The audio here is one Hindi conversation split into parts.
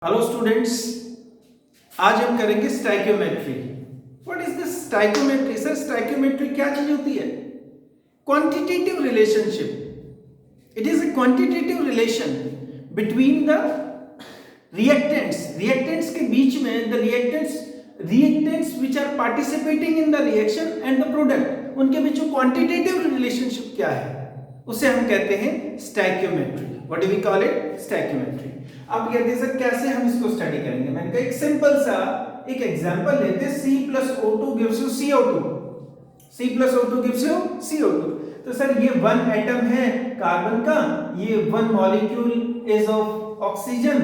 हेलो स्टूडेंट्स, आज हम करेंगे stoichiometry. What is this stoichiometry? Sir stoichiometry क्या चीज होती है? Quantitative relationship. It is a quantitative relation between the reactants के बीच में the reactants which are participating in the reaction and the product, उनके बीच में क्वांटिटेटिव रिलेशनशिप क्या है उसे हम कहते हैं stoichiometry. What do we call it? Stoichiometry. आप कहते हैं सर कैसे हम इसको स्टडी करेंगे? मैंने कहा एक सिंपल सा एक एग्जांपल लेते हैं। C+O2 gives you CO2। C+O2 gives you CO2। तो सर ये वन एटम है कार्बन का, ये one molecule is of oxygen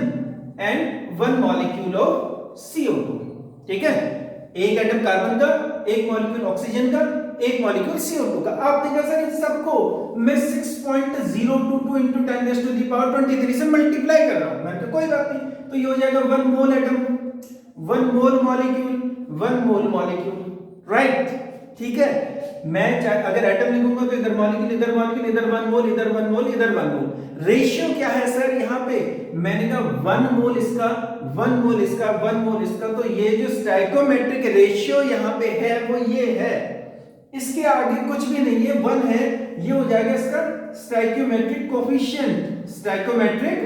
and one molecule of CO2। ठीक है, एक एटम कार्बन का, एक मॉलिक्यूल ऑक्सीजन का, एक मॉलिक्यूल CO2 का। आप देखा सर इन सबको मैं 6.022 into 10⁻23 से मल्टीप्लाई कर रहा हूं। मैं तो कोई बात नहीं, तो ये हो जाएगा 1 मोल एटम, 1 मोल मॉलिक्यूल, 1 मोल मॉलिक्यूल, राइट? ठीक है, मैं अगर एटम लिखूंगा तो इधर मॉलिक्यूल, इधर मॉलिक्यूल, इधर 1 मोल, इधर 1 मोल, इधर 1 मोल। रेशियो क्या है सर यहाँ पे? मैंने कहा 1 मोल इसका, 1 मोल इसका, 1 मोल इसका। तो ये जो स्टाइकोमेट्रिक रेशियो यहाँ पे है वो ये है, इसके आगे कुछ भी नहीं है, 1 है। ये हो जाएगा इसका स्टाइकियोमेट्रिक कोफिशिएंट। स्टाइकियोमेट्रिक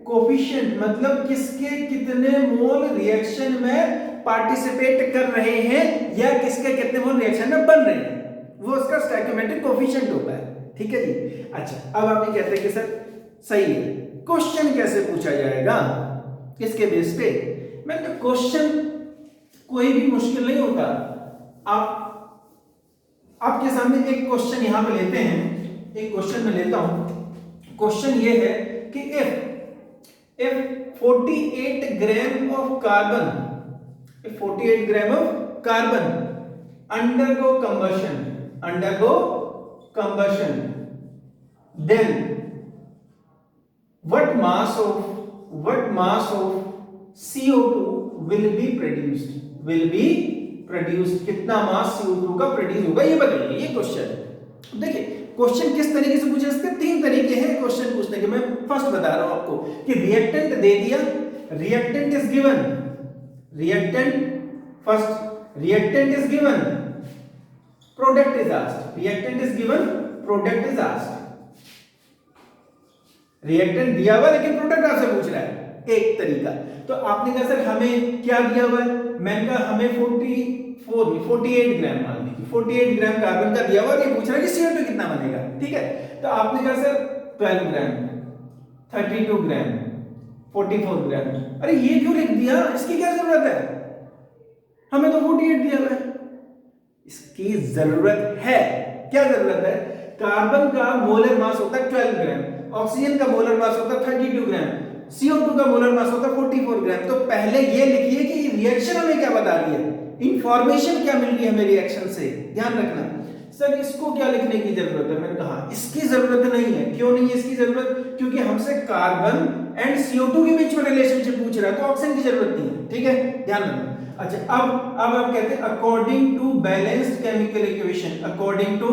कोफिशिएंट मतलब किसके कितने मोल रिएक्शन में पार्टिसिपेट कर रहे हैं या किसके कितने मोल रिएक्शन में बन रहे हैं, वो उसका स्टाइकियोमेट्रिक कोफिशिएंट होता है। ठीक है जी। अच्छा, अब आप ये कहते हैं कि सर सही है, क्वेश्चन कैसे पूछा जाएगा, किसके बेस पे? मतलब क्वेश्चन कोई भी मुश्किल नहीं होता। आप आपके सामने एक क्वेश्चन यहां पे लेते हैं, एक क्वेश्चन में लेता हूं। क्वेश्चन ये है कि if 48 gram of carbon, 48 gram of carbon undergo combustion, then what mass of CO2 will be produced? कितना मास CO2 का प्रोड्यूस होगा ये बताइए। ये क्वेश्चन देखिए, क्वेश्चन किस तरीके से पूछे, इसके 3 तरीके हैं क्वेश्चन पूछने के। मैं फर्स्ट बता रहा हूं आपको कि रिएक्टेंट दे दिया, reactant is given, reactant is given, product is asked, reactant is given, product is asked. Reactant दिया हुआ लेकिन प्रोडक्ट आपसे पूछ रहा है, एक तरीका। तो आपने कहा सर हमें क्या दिया हुआ है? मैंने कहा हमें 48 ग्राम, मान लीजिए 48 ग्राम कार्बन का दिया हुआ, ये पूछ रहा है कि CO2 कितना बनेगा। ठीक है, तो आपने कहा सर 12 ग्राम, 32 ग्राम, 44 ग्राम। अरे ये क्यों लिख दिया, इसकी क्या जरूरत है? हमें तो 48 दिया हुआ है। इसकी जरूरत है, क्या जरूरत है? कार्बन का मोलर मास होता है 12 ग्राम, ऑक्सीजन का मोलर मास होता है 32 ग्राम, CO2 का मोलर मास होता है 44 ग्राम। तो पहले ये लिखिए कि रिएक्शन हमें क्या बता रही है, इंफॉर्मेशन क्या मिल रही है हमें रिएक्शन से, ध्यान रखना। सर इसको क्या लिखने की जरूरत है? मैंने कहा इसकी जरूरत नहीं है। क्यों नहीं है इसकी जरूरत? क्योंकि हमसे कार्बन एंड CO2 के बीच में रिलेशनशिप पूछ रहा है, तो ऑक्सीजन की जरूरत नहीं है। ठीक है, ध्यान रखना। अच्छा, अब आप कहते हैं according to balanced chemical equation, according to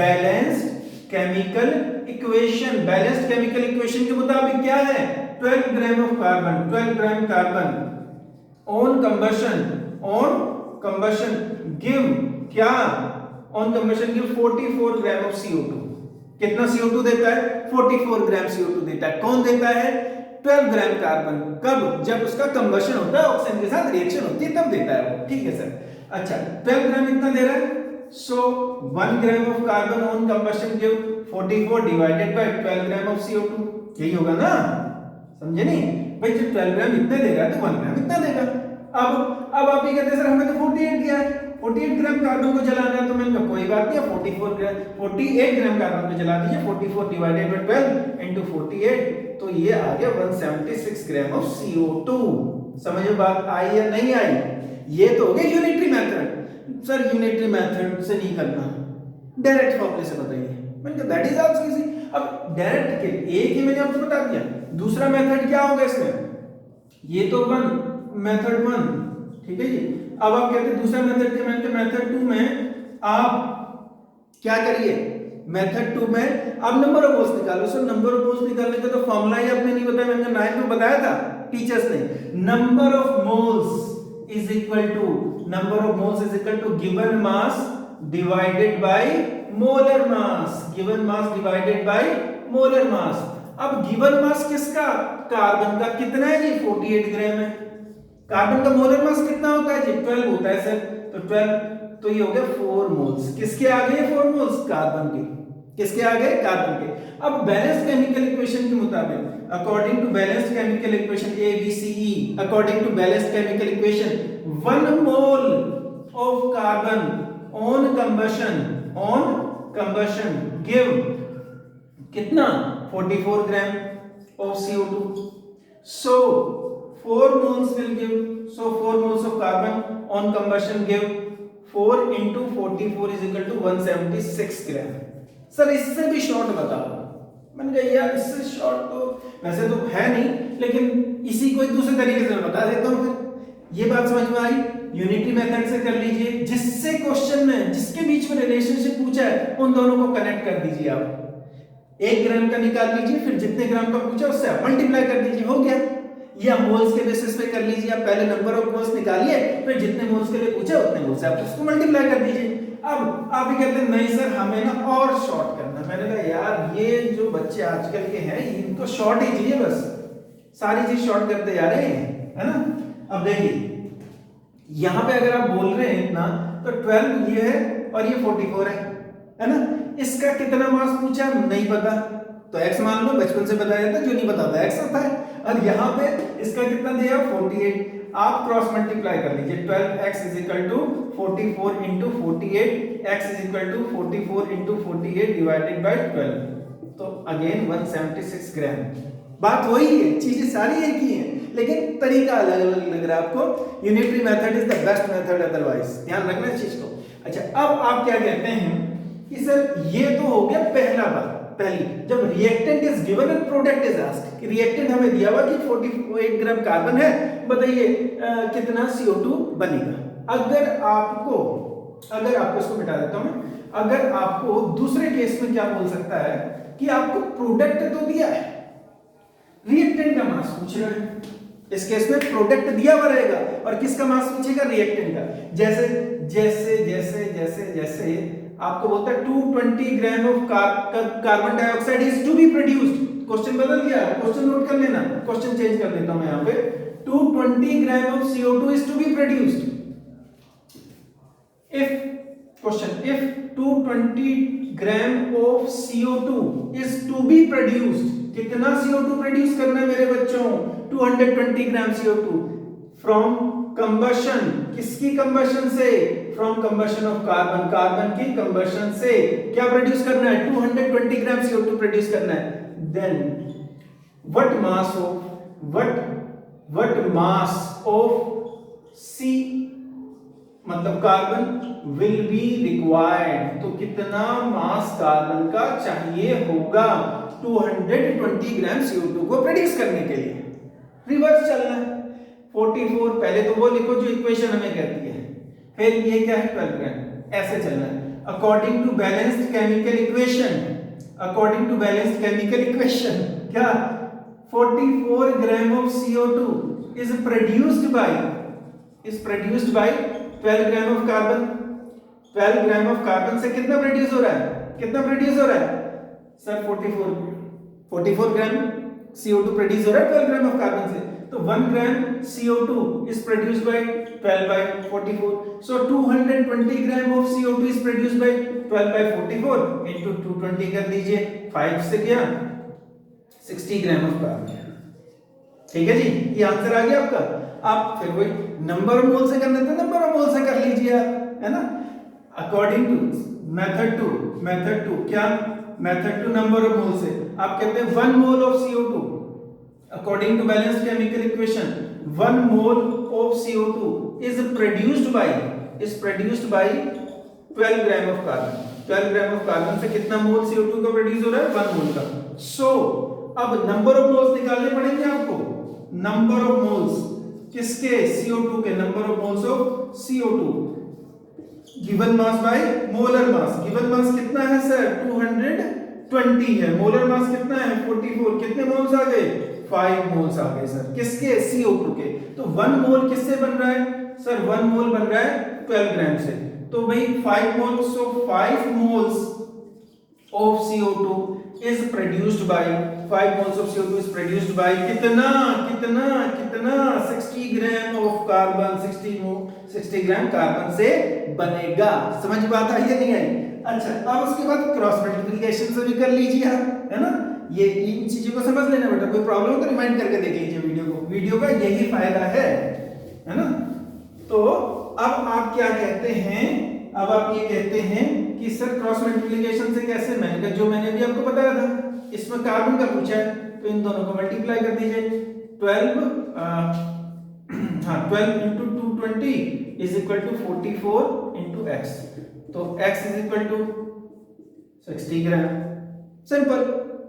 balanced chemical equation, balanced chemical equation के मुताबिक क्या है? 12 gram of carbon, 12 gram carbon on combustion give क्या? On combustion give 44 gram of CO2। कितना CO2 देता है? 44 ग्राम CO2 देता है। कौन देता है? 12 ग्राम कार्बन। कब? जब उसका कंबशन होता है, ऑक्सीजन के साथ रिएक्शन होती है, तब देता है वो। ठीक है सर। अच्छा, 12 ग्राम इतना दे रहा है, so 1 gram of carbon on combustion give 44 divided by 12 gram of CO2। यही होगा ना, समझे नहीं भाई? जब 12 ग्राम इतने दे रहा है तो 1 ग्राम इतना देगा। अब आप ये कहते हैं सर हमें तो 48 दिया है, 48 ग्राम कार्बन को जलाना है। तो मैंने कहा कोई बात नहीं, 48 ग्राम कार्बन को जला दीजिए। 44 डिवाइडेड बाय 12 इनटू 48, तो ये आ गया 176 ग्राम ऑफ CO2। समझ में बात आई या नहीं आई? ये तो हो गया unitary method. Sir unitary method से नहीं करना, डायरेक्ट फॉर्मूले से बताइए। मैंने कहा दैट इज आल्सो इजी। अब डायरेक्ट के एक ही मैंने आपको बता दिया, दूसरा मेथड क्या होगा इसमें? ये तो मेथड 1, ठीक है जी। अब आप कहते हैं दूसरा मेथड क्या? मैंने मेथड 2 में आप क्या करिए? मेथड 2 में आप नंबर ऑफ मोल्स निकालो। सर नंबर ऑफ मोल्स निकालने का तो फॉर्मूला ही आपने नहीं बताया, मैंने 9 में बताया था। टीचर्स ने, number of moles is equal to given mass divided by molar mass, given mass divided by molar mass. अब गिवन मास किसका, कार्बन का कितना है जी, 48 ग्राम है। कार्बन का मोलर मास कितना होता है जी, 12 होता है सर, तो 12, तो ये हो गया 4 मोल्स। किसके आ गए 4 मोल्स, कार्बन के। किसके आ गए, कार्बन के। अब बैलेंस केमिकल इक्वेशन के मुताबिक, according to balance chemical equation ABCE, according to balance chemical equation 1 mole of carbon on combustion give कितना, 44 gram of CO2। so 4 moles will give, so 4 moles of carbon on combustion give 4 into 44 is equal to 176 gram. Sir इससे भी शॉर्ट बताओ। मैंने कहा यार इससे शॉर्ट तो वैसे तो है नहीं, लेकिन इसी को एक दूसरे तरीके से मैं बता देता हूं। फिर ये बात समझ में आई, यूनिटी मेथड से कर लीजिए, जिससे क्वेश्चन में जिसके बीच में रिलेशनशिप पूछा है उन दोनों को कनेक्ट कर दीजिए। आप 1 ग्राम का निकाल लीजिए, फिर जितने ग्राम का पूछा उससे आप मल्टीप्लाई कर दीजिए, हो गया। या मोल्स के बेसिस पे कर लीजिए, आप पहले नंबर ऑफ मोल्स निकालिए, फिर जितने मोल्स के लिए पूछा उतने मोल्स से आप उसको मल्टीप्लाई कर दीजिए। अब आप ही कहते हैं नहीं सर हमें ना और शॉर्ट करना। मैंने कहा यार ये जो बच्चे आजकल के हैं इनको शॉर्ट ही चाहिए, बस सारी चीज शॉर्ट करते जा रहे हैं, है ना। अब देखिए यहां पे अगर आप बोल रहे हैं इतना, तो 12 ये है और ये 44 है ना। इसका कितना मास पूछा नहीं पता, तो x मान लो, बचपन से बताया था, जो नहीं पता था x होता है। और यहाँ पे इसका कितना दिया 48, आप क्रॉस मल्टीप्लाई कर लीजिए, 12x is equal to 44 into 48, x is equal to 44 into 48 divided by 12, तो अगेन 176 ग्राम। बात वही है, चीजें सारी एक ही हैं, लेकिन तरीका अलग अलग लग रहा है आपको। Unitary method is the best method otherwise, ध्यान रखना इस चीज को। अच्छा अब आप क्या कहते हैं कि सर ये तो हो गया पहला बात, पहली जब reactant is given and product is asked, कि रिएक्टेंट हमें दिया हुआ कि 48 ग्राम कार्बन है, बताइए कितना CO2 बनेगा। अगर आपको इसको मिटा देता हूं, अगर आपको दूसरे केस में क्या बोल सकता है कि आपको प्रोडक्ट तो दिया है, रिएक्टेंट का मास पूछ रहा है, इस केस में प्रोडक्ट दिया हुआ रहेगा और किसका मास पूछेगा, रिएक्टेंट का। जैसे जैसे जैसे जैसे जैसे आपको बोलता है 220 gram of carbon dioxide is to be produced, question बदल गया, क्वेश्चन नोट कर लेना, क्वेश्चन चेंज कर देता हूं मैं यहां पे, 220 gram of CO2 is to be produced if 220 gram of CO2 is to be produced, कितना CO2 प्रोड्यूस करना है मेरे बच्चों, 220 ग्राम CO2 फ्रॉम कंबशन, किसकी कंबशन से, from combustion of carbon, carbon की कंबशन से क्या प्रोड्यूस करना है, 220 ग्राम CO2 प्रोड्यूस करना है। Then what mass of C मतलब कार्बन विल बी रिक्वायर्ड, तो कितना मास कार्बन का चाहिए होगा 220 ग्राम CO2 को प्रोड्यूस करने के लिए। रिवर्स चलना है, 44 पहले तो वो लिखो जो इक्वेशन हमें कहती है, फिर ये क्या है 12 ग्राम, ऐसे चलना है। According to balanced chemical equation, क्या 44 gram of CO2 is produced by 12 gram of carbon. 12 gram of carbon से कितना प्रोड्यूस हो रहा है, सर 44 ग्राम CO2 प्रोड्यूस हो रहा है 12 ग्राम ऑफ कार्बन से, तो 1 ग्राम CO2 is produced by 12 by 44, so 220 gram of CO2 is produced by 12 by 44 into 220 कर दीजिए, 5 से गया 60 ग्राम ऑफ कार्बन। ठीक है जी, ये आंसर आ गया आपका। आप फिर वही नंबर ऑफ मोल से करना था, नंबर ऑफ मोल से कर लीजिए आप, है ना। अकॉर्डिंग टू मेथड टू क्या, method two number of mole से आप कहते हैं 1 mole of CO2 according to balanced chemical equation 1 mole of CO2 is produced by 12 gram of carbon. 12 gram of carbon से कितना मोल CO2 का प्रोड्यूस हो रहा है, 1 मोल का। सो अब नंबर ऑफ मोल्स निकालने पड़ेंगे आपको, नंबर ऑफ मोल्स किसके, CO2 के, number of moles of CO2 given mass by molar mass. Given मास कितना है सर, 220 है, मोलर मास कितना है 44, कितने मोल्स आ गए 5 मोल्स आ गए सर, किसके? CO2 के। तो 1 मोल किससे बन रहा है सर? 1 मोल बन रहा है 12 ग्राम से। तो भाई 5 moles, so 5 moles of CO2 is produced by 5 moles of CO2 is produced by कितना कितना कितना 60 ग्राम ऑफ कार्बन, 60 ग्राम कार्बन से बनेगा। समझ बात आई या नहीं आई? अच्छा, अब उसके बाद क्रॉस मल्टीप्लिकेशन से भी कर लीजिए आप, है ना। ये इन चीजों को समझ लेना बेटा, कोई प्रॉब्लम हो तो रिमाइंड करके देख लीजिए वीडियो को, वीडियो का यही फायदा है ना। तो अब आप क्या कहते हैं, अब आप ये कहते हैं कि सर क्रॉस मल्टीप्लिकेशन से कैसे? मैंने कहा जो मैंने अभी आपको बताया था, इसमें कार्बन का पूछा है तो इन दोनों को मल्टीप्लाई कर दीजिए। 12 into 220 is equal to 44 into x, तो x is equal to 60 gram. Simple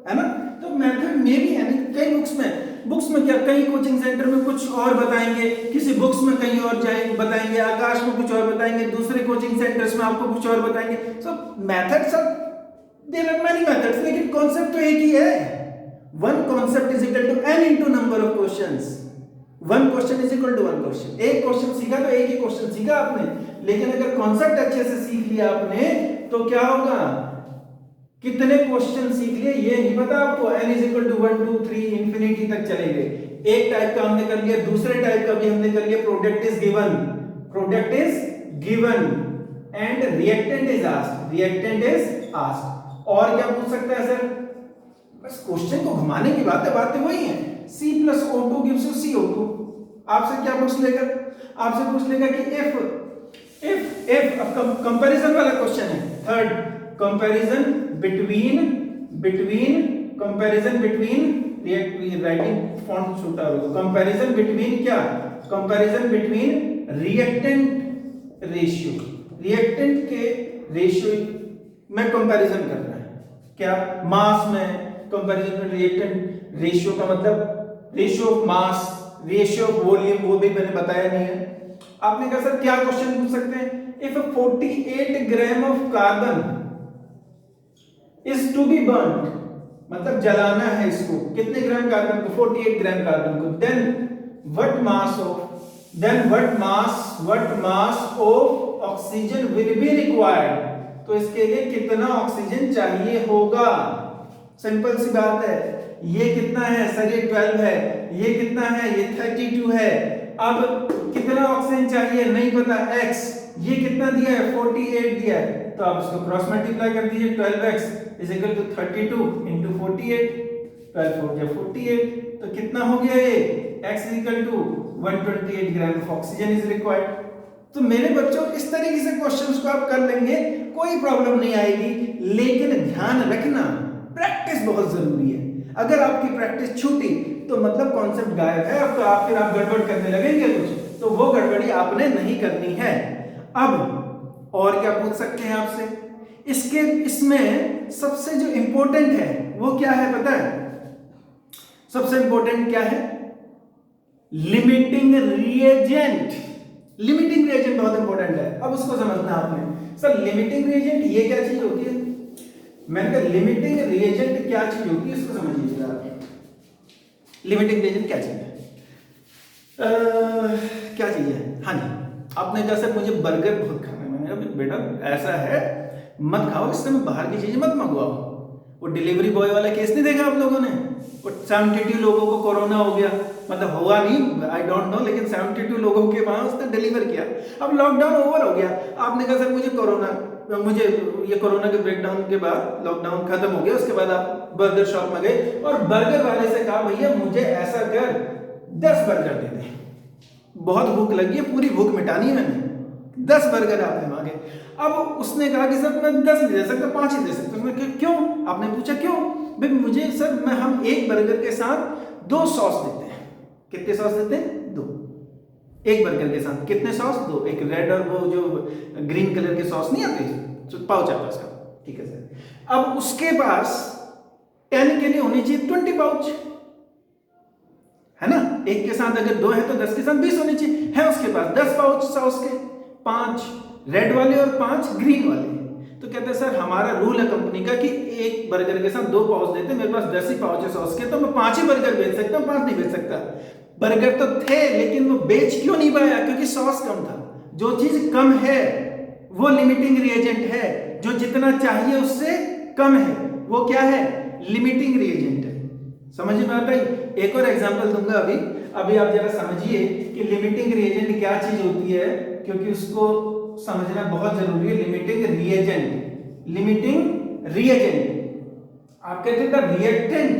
है ना। तो मेथड में भी है ना, कई बुक्स में क्या, कई कोचिंग सेंटर में कुछ और बताएंगे, किसी बुक्स में कहीं और जाएंगे बताएंगे, आकाश में कुछ और बताएंगे, दूसरे कोचिंग सेंटर्स में आपको कुछ और बताएंगे। सो मेथड सब देयर आर मेनी मेथड्स, लेकिन कॉन्सेप्ट तो एक ही है। One concept is equal to n into number of questions. One question is equal to one question. एक क्वेश्चन सीखा तो एक ही क्वेश्चन सीखा आपने, लेकिन अगर कॉन्सेप्ट अच्छे से सीख लिया आपने तो क्या होगा, कितने क्वेश्चन सीख लिए ये नहीं पता आपको। n is equal to 1 2 3 infinity तक चलेंगे। एक टाइप का हमने कर लिया, दूसरे टाइप का भी हमने कर लिया। Product is given and reactant is asked. और क्या पूछ सकता है सर? बस क्वेश्चन को घुमाने की बातें वही हैं। C plus O2 gives you CO2। आपसे क्या पूछ लेगा? आपसे पूछ लेगा कि if अब कंपैरिजन वाला क्वेश्चन है। Third, comparison between writing font छोटा होगा। कंपैरिजन बिटवीन क्या? कंपैरिजन बिटवीन रिएक्टेंट रिएक्टेंट के रेशियो में कंपैरिजन कर रहा है। क्या? मास में कंपैरिजन में रिएक्टेंट रेशियो का मतलब ratio of mass, ratio of volume, वो भी मैंने बताया नहीं है। आपने कहा सर क्या क्वेश्चन पूछ सकते हैं? If 48 gram of carbon is to be burned, मतलब जलाना है इसको, कितने ग्राम कार्बन को? 48 ग्राम कार्बन को। Then what mass of oxygen will be required, तो इसके लिए कितना ऑक्सीजन चाहिए होगा? सिंपल सी बात है। ये कितना है सर? ये 12 है। ये कितना है? ये 32 है। अब कितना ऑक्सीजन चाहिए? नहीं पता, x। ये कितना दिया है? 48 दिया है। तो आप इसको क्रॉस मल्टीप्लाई कर दीजिए। 12x is equal to 32 into 48, 12 4 जा 48, तो कितना हो गया ये? x is equal to 128 gram of oxygen is required. तो मेरे बच्चों इस तरीके से क्वेश्चंस को आप कर लेंगे, कोई प्रॉब्लम नहीं आएगी। लेकिन ध्यान रखना, प्रैक्टिस बहुत जरूरी है। अगर आपकी प्रैक्टिस छूटी तो मतलब कॉन्सेप्ट गायब है अब, तो आप फिर गड़बड़ करने लगेंगे कुछ, तो वो गड़बड़ी आपने नहीं करनी है। अब और क्या पूछ सकते हैं आपसे? इसमें सबसे जो इंपॉर्टेंट है वो क्या है पता है? सबसे इंपॉर्टेंट क्या है? Limiting reagent. लिमिटिंग रिएजेंट बहुत इंपॉर्टेंट है। अब उसको समझना आपने। सर लिमिटिंग रिएजेंट ये क्या चीज होती है? मैंने कहा लिमिटिंग रिएजेंट क्या चीज होती है, इसको समझिए जरा। लिमिटिंग रिएजेंट क्या चीज है? क्या चीज है? हाँ जी, आपने कहा सर मुझे बर्गर बहुत खाना है। मैंने कहा बेटा ऐसा है, मत खाओ, इस समय बाहर की चीजें मत मंगवाओ। वो डिलीवरी बॉय वाला केस नहीं देखा आप लोगों ने? वो 72 लोगों को कोरोना हो गया, मतलब हुआ नहीं, आई डोंट नो, लेकिन 72 लोगों के वहां उसने डिलीवर किया। अब लॉकडाउन ओवर हो गया, आपने कहा सर मुझे ये कोरोना के ब्रेकडाउन के बाद लॉकडाउन खत्म हो गया, उसके बाद आप बर्गर शॉप में गए और बर्गर वाले से कहा भैया मुझे ऐसा कर 10 बर्गर दे दे, बहुत भूख लगी है, पूरी भूख मिटानी है मैंने, 10 बर्गर आपने मांगे। अब उसने कहा कि सर मैं 10 नहीं दे सकता, 5 ही दे सकता हूं। क्यों? आपने पूछा क्यों? भाई मुझे सर हम एक बर्गर के साथ 2 सॉस देते हैं। कितने सॉस देते हैं? 2। एक बर्गर के साथ कितने सॉस? 2। एक रेड और वो जो ग्रीन कलर के सॉस नहीं आते, जो पाउच आता है उसका, ठीक है सर। अब उसके पास 10 के लिए होनी चाहिए 20 पाउच, है ना? एक के साथ अगर 2 है तो 10 के साथ 20 होने चाहिए। है उसके पास 10 पाउच सॉस के, 5 रेड वाले और 5 ग्रीन वाले। तो कहते हैं सर हमारा रूल है कंपनी का कि एक बर्गर के साथ 2 पाउच देते, मेरे पास 10 ही पाउच है सॉस के, तो मैं 5 ही बर्गर बेच सकता हूँ, 5 नहीं बेच सकता। बर्गर तो थे लेकिन वो बेच क्यों नहीं पाया? क्योंकि सॉस कम था। जो चीज कम है वो लिमिटिंग रिएजेंट है, जो जितना चाहिए उससे कम है वो क्या है? लिमिटिंग रिएजेंट है। समझ में आता है? एक और एग्जांपल दूंगा अभी आप जरा समझिए कि लिमिटिंग रिएजेंट क्या चीज होती है, क्योंकि उसको समझना बहुत जरूरी है। लिमिटिंग रिएजेंट, लिमिटिंग रिएजेंट आप कहते हैं the reactant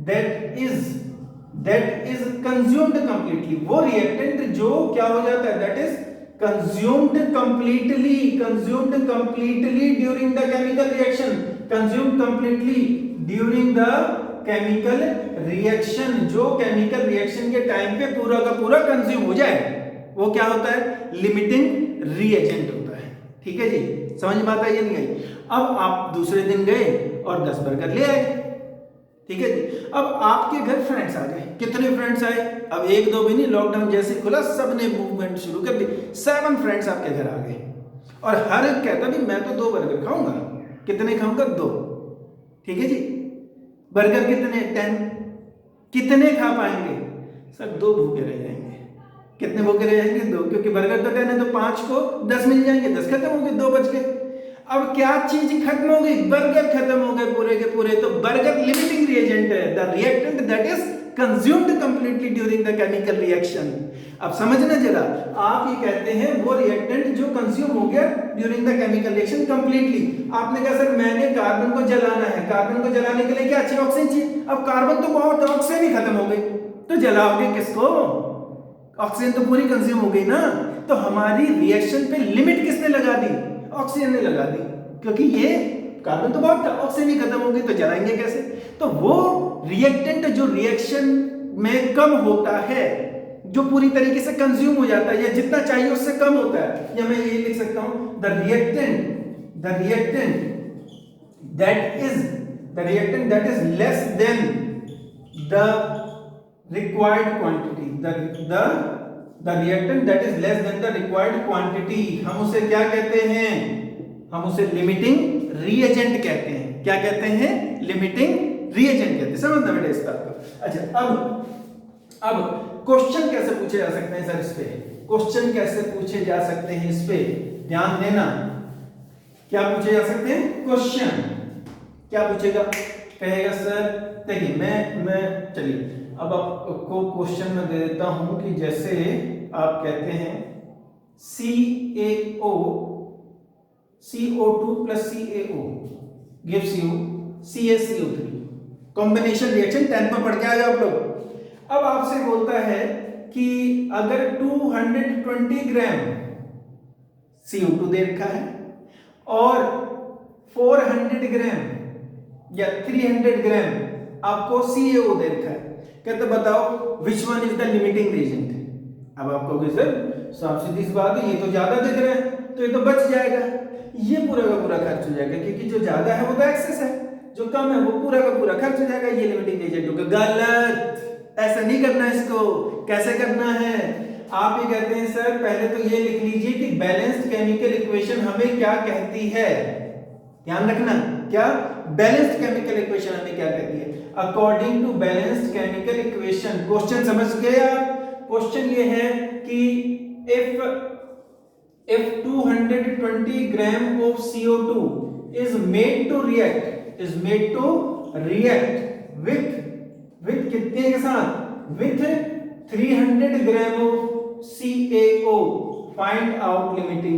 that is consumed completely, वो रिएक्टेंट जो क्या हो जाता है, that is consumed completely during the chemical reaction, consumed completely during the chemical reaction, जो chemical reaction के टाइम पे पूरा का पूरा कंज्यूम हो जाए, वो क्या होता है? लिमिटिंग रिएजेंट होता है। ठीक है जी, समझ में आता है या नहीं आई? अब आप दूसरे दिन गए और 10 बर्गर ले आए, ठीक है जी। अब आपके घर फ्रेंड्स आ गए। कितने फ्रेंड्स आए? अब 1-2 भी नहीं, लॉकडाउन जैसे खुला सबने मूवमेंट शुरू कर दी, 7 फ्रेंड्स आपके घर आ गए और हर एक कहता भी मैं तो 2 बर्गर खाऊंगा। कितने खाऊंगा? 2। ठीक है जी। बर्गर कितने? 10। कितने खा पाएंगे? सर 2 भूखे रह जाएंगे। कितने भूखे रह जाएंगे? 2, क्योंकि बर्गर तो 10 है तो 5 को 10 मिल जाएंगे, 10 खत्म होंगे, 2 बच गए। अब क्या चीज खत्म हो गई? बर्गर खत्म हो गए पूरे के पूरे। तो बर्गर लिमिटिंग रिएजेंट है, the reactant that is consumed completely during the chemical reaction. अब समझना जरा, आप ये कहते हैं वो रिएक्टेंट जो कंज्यूम हो गया during the chemical reaction completely. आपने कहा सर मैंने कार्बन को जलाना है, कार्बन को जलाने के लिए क्या चाहिए? ऑक्सीजन चाहिए। अब कार्बन तो बहुत, ऑक्सीजन ही खत्म हो गई, तो जलाओगे किसको? ऑक्सीजन तो पूरी कंज्यूम हो गई ना। तो हमारी रिएक्शन पे लिमिट किसने लगा दी? ऑक्सीजन ने लगा दी, क्योंकि ये कार्बन तो बहुत था, ऑक्सीजन ही खत्म हो गई, तो जलाएंगे कैसे? तो वो रिएक्टेंट जो रिएक्शन में कम होता है, जो पूरी तरीके से कंज्यूम हो जाता है या जितना चाहिए उससे कम होता है, या मैं ये लिख सकता हूं the reactant that is less than the required quantity, the reactant that is less than the required quantity, हम उसे क्या कहते हैं? हम उसे लिमिटिंग रिएजेंट कहते हैं। क्या कहते हैं? लिमिटिंग रिएजेंट कहते हैं। समझना बेटा इस बात को। अच्छा, अब क्वेश्चन कैसे पूछे जा सकते हैं सर इस पे? क्वेश्चन कैसे पूछे जा सकते हैं इस पे? ध्यान देना, क्या पूछे जा सकते हैं? क्वेश्चन क्या पूछेगा? कहेगा सर देखिए मैं चलिए अब आपको क्वेश्चन में दे देता हूं कि जैसे आप कहते हैं CO2 plus CaO gives you CaCO3, combination reaction 10 में पढ़ के आए आप लोग। अब आपसे बोलता है कि अगर 220 ग्राम CO2 दे रखा है और 400 ग्राम या 300 ग्राम आपको CaO दे रखा है, कहते बताओ which one is the limiting reagent? अब आप कहोगे सर साफ सीधी सी बात है, ये तो ज्यादा दिख रहा है तो ये तो बच जाएगा, ये पूरा का पूरा खर्च हो जाएगा, क्योंकि जो ज्यादा है वो तो एक्सेस है, जो कम है वो पूरा का पूरा खर्च हो जाएगा, ये लिमिटिंग रिएजेंट होगा। गलत, ऐसा नहीं करना इसको। कैसे करना है? आप ये कहते हैं सर पहले तो ये लिख लीजिए कि बैलेंस्ड केमिकल इक्वेशन हमें क्या कहती है। ध्यान रखना, क्या? बैलेंस्ड केमिकल इक्वेशन हमें क्या कहती है? According to balanced chemical equation, question समझ गए आप? क्वेश्चन ये है कि if 220 gram of CO2 is made to react with कितने के साथ? with 300 gram of CaO, find out limiting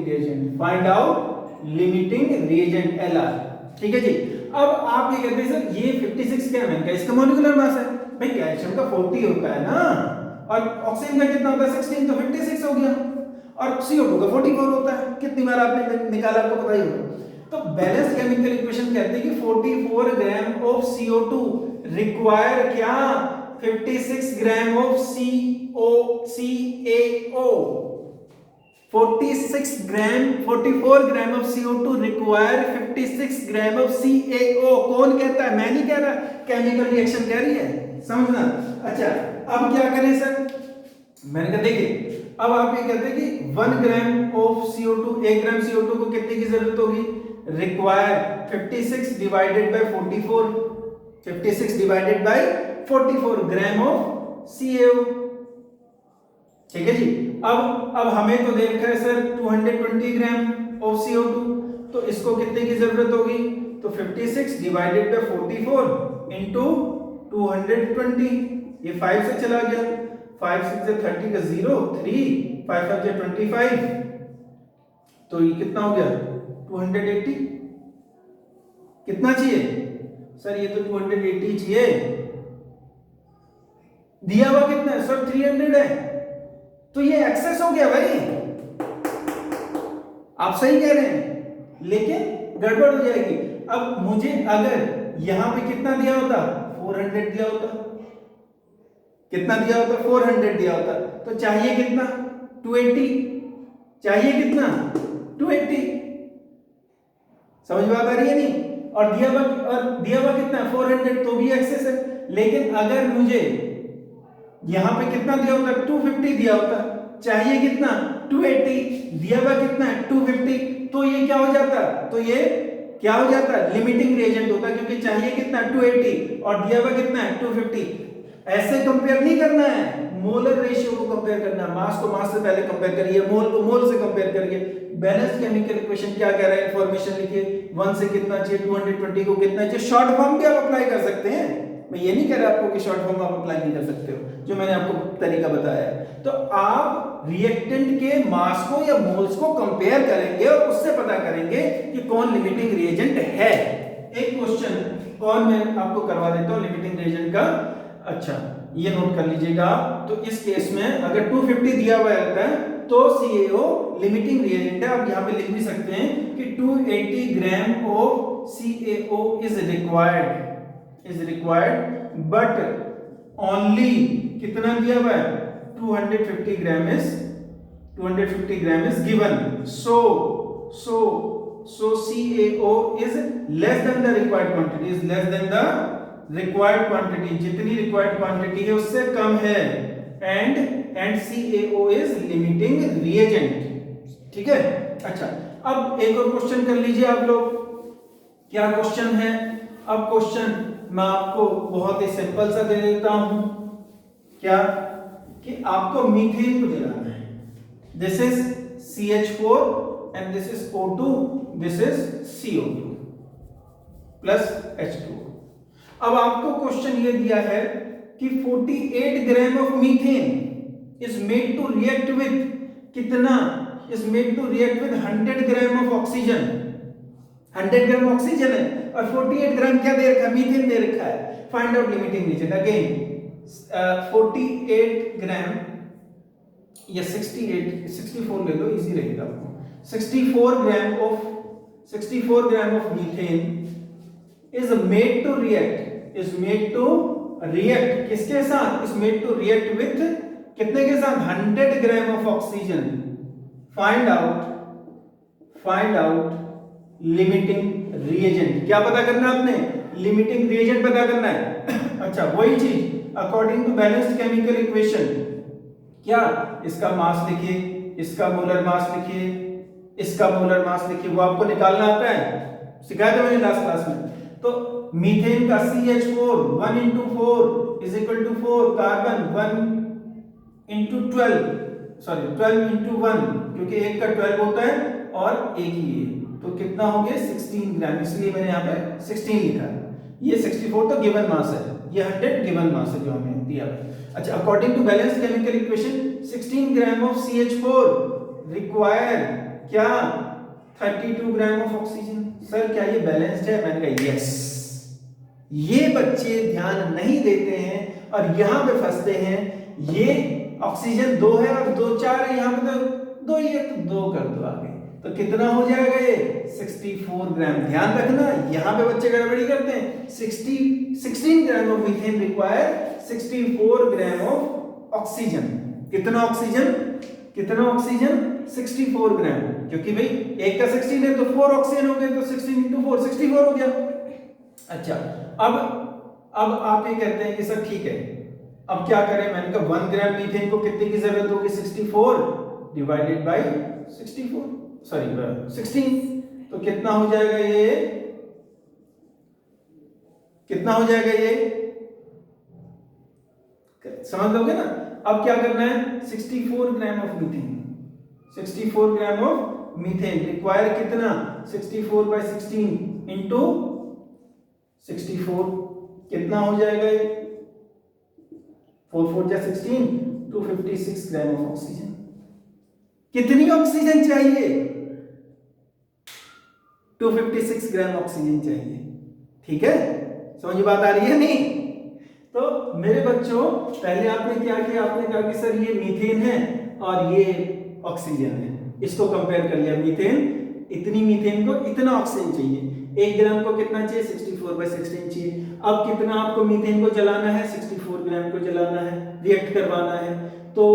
reagent LR। ठीक है जी। अब आप ये कहते हैं सर ये 56 ग्राम है, इसका मॉलिक्यूलर मास है। भाई कैल्शियम का 40 होता है ना, और ऑक्सीजन का कितना होता है? 16, तो 56 हो गया। और CO2 का 44 होता है। कितनी बार आपने निकाला आपको पता ही होगा। तो बैलेंस केमिकल इक्वेशन कहते हैं कि 44 ग्राम ऑफ CO2 रिक्वायर क्या? 56 gram of CaO। 44 gram of CO2 require 56 gram of CaO। कौन कहता है? मैं नहीं कह रहा, केमिकल रिएक्शन कह रही है, समझना। अच्छा, अब क्या करें सर? मैंने कहा देखिए अब आप ये कहते हैं कि 1 ग्राम ऑफ CO2, 1 ग्राम CO2 को कितने की जरूरत होगी, require 56 divided by 44, 56 divided by 44 gram of CaO। ठीक है जी। अब हमें तो दे रखा है सर 220 ग्राम ऑफ CO2, तो इसको कितने की जरूरत होगी, तो 56 डिवाइडेड बाय 44 इंटू 220, ये 5 से चला गया, 5 6 से 30 का 0, 3 5 5 से 25, तो ये कितना हो गया 280। कितना चाहिए सर, ये तो 280 चाहिए, दिया हुआ कितना है सर 300 है, तो ये एक्सेस हो गया भाई। आप सही कह रहे हैं लेकिन गड़बड़ हो जाएगी। अब मुझे अगर यहां पे कितना दिया होता, 400 दिया होता, कितना दिया होता 400 दिया होता, तो चाहिए कितना 280, चाहिए कितना 280। समझ बात आ रही है नहीं, और दिया हुआ कितना 400, तो भी एक्सेस है। लेकिन अगर मुझे यहां पे कितना दिया होता 250 दिया होता, चाहिए कितना 280, दिया हुआ कितना है 250, तो ये क्या हो जाता, तो ये क्या हो जाता लिमिटिंग रिएजेंट होता, क्योंकि चाहिए कितना 280 और दिया हुआ कितना है 250। ऐसे कंपेयर नहीं करना है, मोलर रेशियो को कंपेयर करना है, मास को मास से पहले कंपेयर करिए, मोल को मोल से कंपेयर करिए। बैलेंस केमिकल इक्वेशन क्या कह रहा है, इंफॉर्मेशन लिखिए, 1 से कितना चाहिए, 220 को कितना चाहिए। शॉर्ट फॉर्म भी आप अप्लाई कर सकते हैं, मैं ये नहीं कह रहा आपको कि शॉर्ट फॉर्म आप अप्लाई नहीं कर सकते हो, जो मैंने आपको तरीका बताया है। तो आप रिएक्टेंट के मास को या मोल्स को कंपेयर करेंगे और उससे पता करेंगे कि कौन लिमिटिंग रिएजेंट है। एक क्वेश्चन और मैं आपको करवा देता हूं लिमिटिंग रिएजेंट का। अच्छा ये नोट कर लीजिएगा आप, तो इस केस में अगर 250 दिया हुआ रहता है तो CaO लिमिटिंग रिएजेंट है। आप यहां पे लिख भी सकते हैं कि 280 gram of CaO is required but only कितना दिया हुआ है 250 gram is given, so CaO is less than the required quantity, is less than the required quantity, जितनी required quantity है उससे कम है, and CaO is limiting reagent। ठीक है। अच्छा अब एक और क्वेश्चन कर लीजिए आप लोग, क्या क्वेश्चन है। अब क्वेश्चन मैं आपको बहुत ही सिंपल सा दे देता हूं, क्या कि आपको मीथेन को जलाना है, this is CH4 and this is O2, this is CO2 plus H2O। अब आपको क्वेश्चन ये दिया है कि 48 gram of methane is made to react with कितना, is made to react with 100 gram of oxygen. 100 gram oxygen है और 48 ग्राम क्या दे रखा है, मीथेन दे रखा है। Find out limiting reagent. Again 48 ग्राम या 64 ले लो, इजी रहेगा आपको। 64 ग्राम of methane is made to react किसके साथ, is made to react with कितने के साथ 100 gram of oxygen. Find out limiting reagent. क्या पता करना है आपने, लिमिटिंग रिएजेंट पता करना है। अच्छा वही चीज according to balanced chemical equation, क्या इसका मास लिखिए, इसका मोलर मास लिखिए, इसका मोलर मास लिखिए, वो आपको निकालना आता है, सिखाया था मैंने लास्ट क्लास में। तो मीथेन का CH4 1 into 4 is equal to 4, carbon 1 into 12 into 1, क्योंकि एक का 12 होता है और एक ही है, तो कितना हो गया 16 ग्राम, इसलिए मैंने यहाँ पे 16 लिखा है। ये 64 तो गिवन मास है, ये 100 गिवन मास है जो हमें दिया। अच्छा according to balanced chemical equation 16 gram of CH4 require क्या 32 ग्राम ऑफ ऑक्सीजन। सर क्या ये बैलेंस्ड है, मैंने कहा यस। ये बच्चे ध्यान नहीं देते हैं और यहां पे फंसते हैं। ये ऑक्सीजन 2 है और 2 4 है, यहां पे तो 2 ही है तो 2 कर दो आगे, तो कितना हो जाएगा ये 64 ग्राम। ध्यान रखना यहां पे बच्चे गड़बड़ी करते हैं। 16 gram of methane require 64 gram of oxygen. कितना ऑक्सीजन 64 ग्राम, क्योंकि भाई एक का 16 है तो 4 ऑक्सीजन हो गए, तो 16 into 4 64 हो गया। अच्छा अब आप ये कहते हैं कि सर ठीक है अब क्या करें, मैंने कहा 1 ग्राम मीथेन को कितने की जरूरत होगी, 64 डिवाइडेड बाय 64, सॉरी 16, तो कितना हो जाएगा ये, कितना हो जाएगा ये, समझ लोगे ना। अब क्या करना है, 64 ग्राम of methane, 64 gram of methane require कितना, 64 बाय 16 इंटू 64, कितना हो जाएगा ये, 4 4 जा 16, 256 ग्राम ऑफ ऑक्सीजन। कितनी ऑक्सीजन चाहिए, 256 ग्राम ऑक्सीजन चाहिए। ठीक है, समझ बात आ रही है नहीं। तो मेरे बच्चों पहले आपने क्या किया, आपने कहा कि सर ये मीथेन है और ये ऑक्सीजन है, इसको कंपेयर कर लिया, मीथेन इतनी मीथेन को इतना ऑक्सीजन चाहिए, 1 ग्राम को कितना चाहिए, 64 बाय 16 चाहिए। अब कितना आपको मीथेन को जलाना है, 64 ग्राम को जलाना है, रिएक्ट करवाना है, तो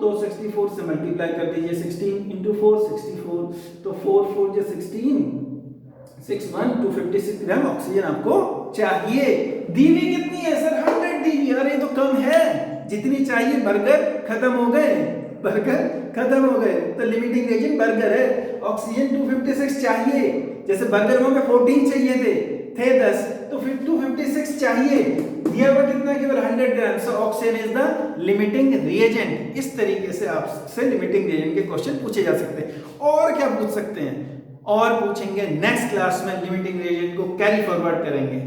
64 से मल्टीप्लाई कर दीजिए, 16 इंटू 4 64, तो 4 4 जो 16, 61 256 ग्राम ऑक्सीजन आपको चाहिए। दी हुई कितनी है सर, 100 दी हुई। अरे तो कम है, जितनी चाहिए, बर्गर खत्म हो गए, बर्गर खत्म हो गए, तो लिमिटिंग एजेंट बर्गर है। ऑक्सीजन 256 चाहिए, जैसे बर्गर में 14 चाहिए थे 10, तो फिर 256 चाहिए, दिया हुआ कितना, केवल 100 gram. So oxygen is the limiting reagent. इस तरीके से आपसे लिमिटिंग रिएजेंट के क्वेश्चन पूछे जा सकते हैं। और क्या पूछ सकते हैं, और पूछेंगे नेक्स्ट क्लास में, लिमिटिंग रिएजेंट को कैरी फॉरवर्ड करेंगे।